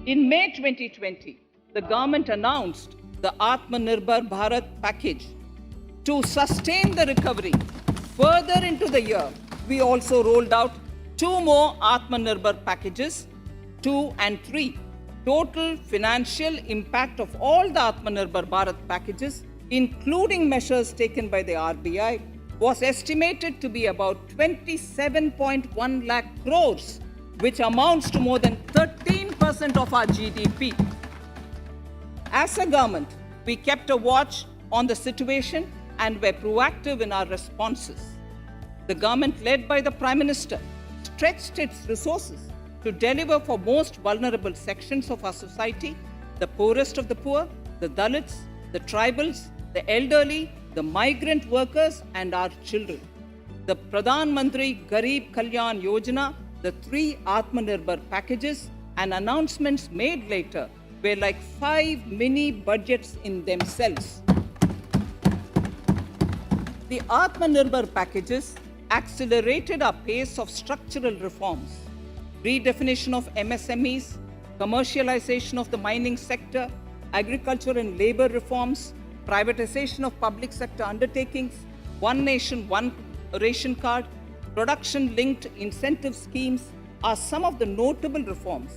In May 2020, the government announced the Atmanirbhar Bharat package. To sustain the recovery further into the year, we also rolled out 2 more Atmanirbhar packages, 2 and 3. Total financial impact of all the Atmanirbhar Bharat packages, including measures taken by the RBI, was estimated to be about 27.1 lakh crores, which amounts to more than 13% of our GDP. As a government, we kept a watch on the situation and were proactive in our responses. The government, led by the Prime Minister, stretched its resources to deliver for most vulnerable sections of our society, the poorest of the poor, the Dalits, the tribals, the elderly, the migrant workers, and our children. The Pradhan Mantri Garib Kalyan Yojana, the 3 Atmanirbhar packages, and announcements made later were like 5 mini budgets in themselves. The Atmanirbhar packages accelerated our pace of structural reforms, redefinition of MSMEs, commercialization of the mining sector, agriculture and labor reforms, privatization of public sector undertakings, One Nation, One Ration Card, production-linked incentive schemes are some of the notable reforms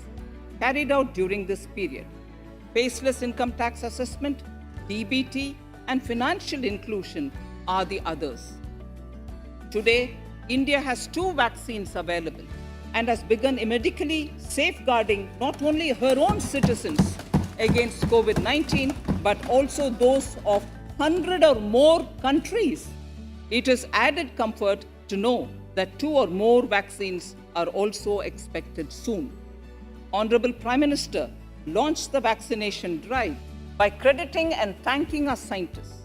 carried out during this period. Faceless income tax assessment, DBT, and financial inclusion are the others. Today, India has 2 vaccines available and has begun medically safeguarding not only her own citizens against COVID-19, but also those of 100 or more countries. It is added comfort to know that 2 or more vaccines are also expected soon. Honorable Prime Minister launched the vaccination drive by crediting and thanking our scientists.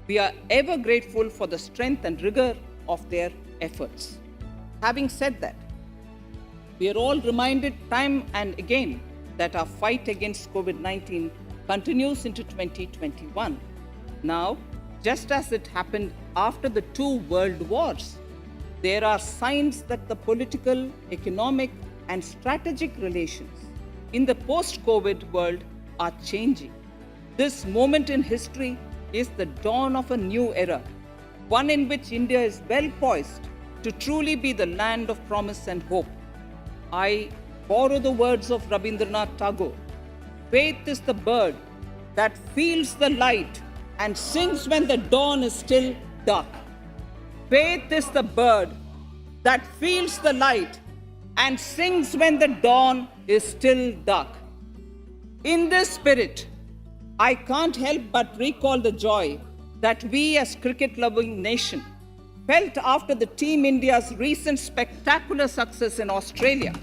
We are ever grateful for the strength and rigor of their efforts. Having said that, we are all reminded time and again that our fight against COVID-19 continues into 2021. Now, just as it happened after the 2 world wars, there are signs that the political, economic, and strategic relations in the post-COVID world are changing. This moment in history is the dawn of a new era, one in which India is well poised to truly be the land of promise and hope. I borrow the words of Rabindranath Tagore. Faith is the bird that feels the light and sings when the dawn is still dark. Faith is the bird that feels the light and sings when the dawn is still dark. In this spirit, I can't help but recall the joy that we as cricket-loving nation felt after the Team India's recent spectacular success in Australia.